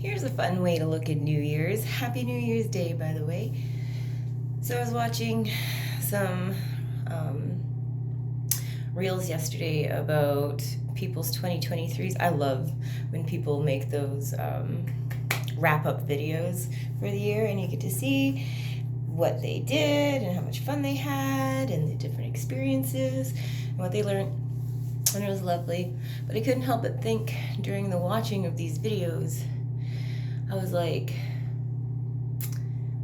Here's a fun way to look at New Year's. Happy New Year's Day, by the way. So I was watching some reels yesterday about people's 2023s. I love when people make those wrap-up videos for the year, and you get to see what they did and how much fun they had and the different experiences and what they learned. And it was lovely. But I couldn't help but think during the watching of these videos, I was like,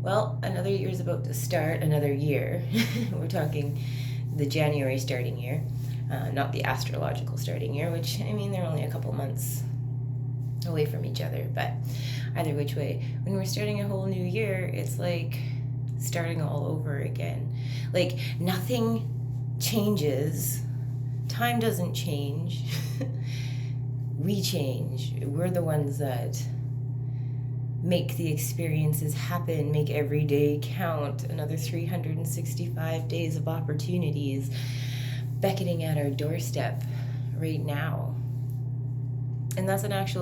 well, another year's about to start, another year. We're talking the January starting year, not the astrological starting year, which, I mean, they're only a couple months away from each other. But either which way, when we're starting a whole new year, it's like starting all over again. Like, nothing changes. Time doesn't change. We change. We're the ones that make the experiences happen, make every day count. Another 365 days of opportunities beckoning at our doorstep right now. And that's that's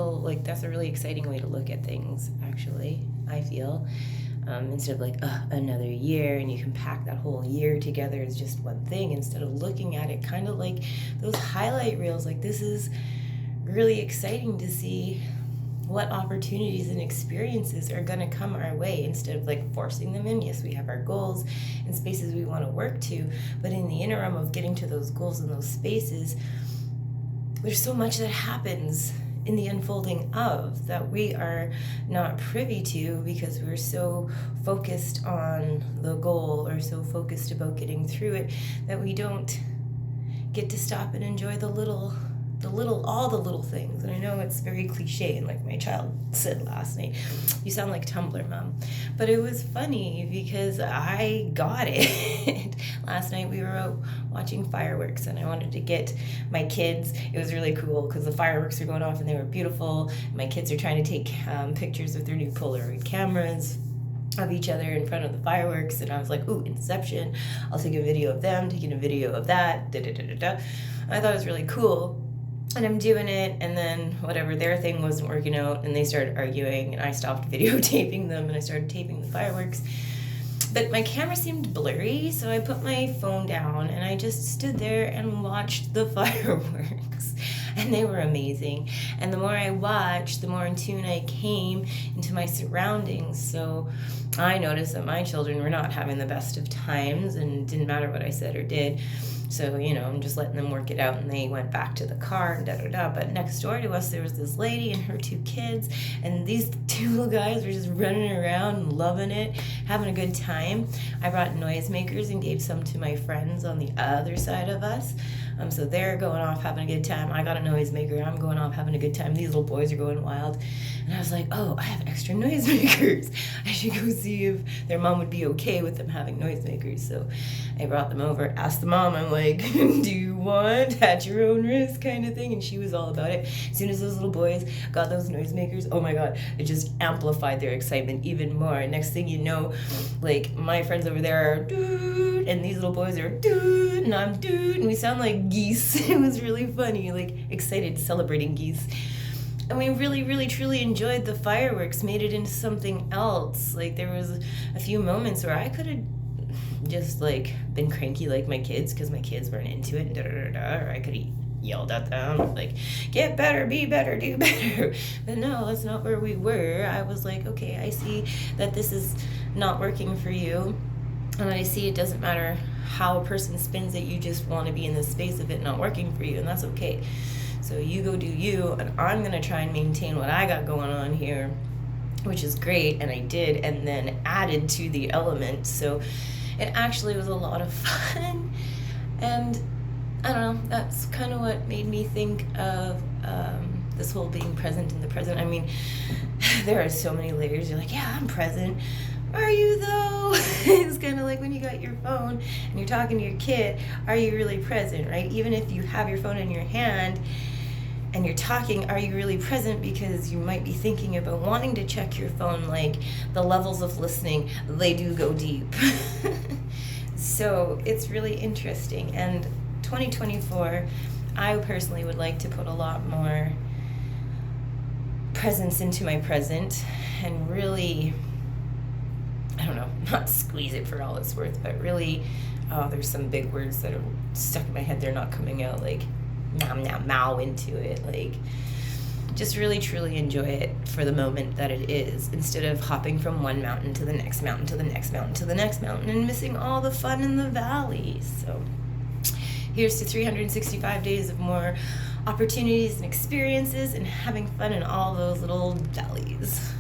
a really exciting way to look at things, actually, I feel. Instead of like, another year, and you can pack that whole year together as just one thing, instead of looking at it kind of like those highlight reels, like this is really exciting to see what opportunities and experiences are going to come our way, instead of like forcing them in. Yes, we have our goals and spaces we want to work to, but in the interim of getting to those goals and those spaces, there's so much that happens in the unfolding of that we are not privy to because we're so focused on the goal or so focused about getting through it that we don't get to stop and enjoy all the little things. And I know it's very cliche, and like my child said last night, you sound like Tumblr, Mom. But it was funny because I got it. Last night we were out watching fireworks, and I wanted to get my kids. It was really cool because the fireworks are going off and they were beautiful. My kids are trying to take pictures with their new Polaroid cameras of each other in front of the fireworks, and I was like, ooh, Inception. I'll take a video of them taking a video of that. I thought it was really cool. And I'm doing it, and then whatever, their thing wasn't working out, and they started arguing, and I stopped videotaping them, and I started taping the fireworks. But my camera seemed blurry, so I put my phone down, and I just stood there and watched the fireworks. And they were amazing. And the more I watched, the more in tune I came into my surroundings. So I noticed that my children were not having the best of times, and it didn't matter what I said or did. So, I'm just letting them work it out, and they went back to the car and But next door to us, there was this lady and her two kids, and these two little guys were just running around and loving it, having a good time. I brought noisemakers and gave some to my friends on the other side of us. So they're going off having a good time. I got a noisemaker. I'm going off having a good time. These little boys are going wild. And I was like, oh, I have extra noisemakers. I should go see if their mom would be okay with them having noisemakers. So I brought them over, asked the mom, I'm like, do you want at your own risk kind of thing? And she was all about it. As soon as those little boys got those noisemakers, oh my God, it just amplified their excitement even more. Next thing you know, like my friends over there are dude, and these little boys are dude, and I'm dude, and we sound like geese. It was really funny, like excited, celebrating geese. And we really, really, truly enjoyed the fireworks, made it into something else. Like there was a few moments where I could have just like been cranky like my kids because my kids weren't into it, or I could have yelled at them like, get better, be better, do better. But no, that's not where we were. I was like, okay, I see that this is not working for you, and I see it doesn't matter how a person spins it, you just want to be in the space of it not working for you, and that's okay. So you go do you, and I'm going to try and maintain what I got going on here, which is great, and I did, and then added to the element. So it actually was a lot of fun, and I don't know, that's kind of what made me think of this whole being present in the present. I mean, there are so many layers. You're like, yeah, I'm present. Are you though? It's kind of like when you got your phone and you're talking to your kid, are you really present, right? Even if you have your phone in your hand and you're talking, are you really present? Because you might be thinking about wanting to check your phone. Like the levels of listening, they do go deep. So it's really interesting. And 2024, I personally would like to put a lot more presence into my present and really, I don't know, not squeeze it for all it's worth, but really, there's some big words that are stuck in my head. They're not coming out, like, mow into it. Like, just really, truly enjoy it for the moment that it is, instead of hopping from one mountain to the next mountain to the next mountain to the next mountain and missing all the fun in the valleys. So here's to 365 days of more opportunities and experiences and having fun in all those little valleys.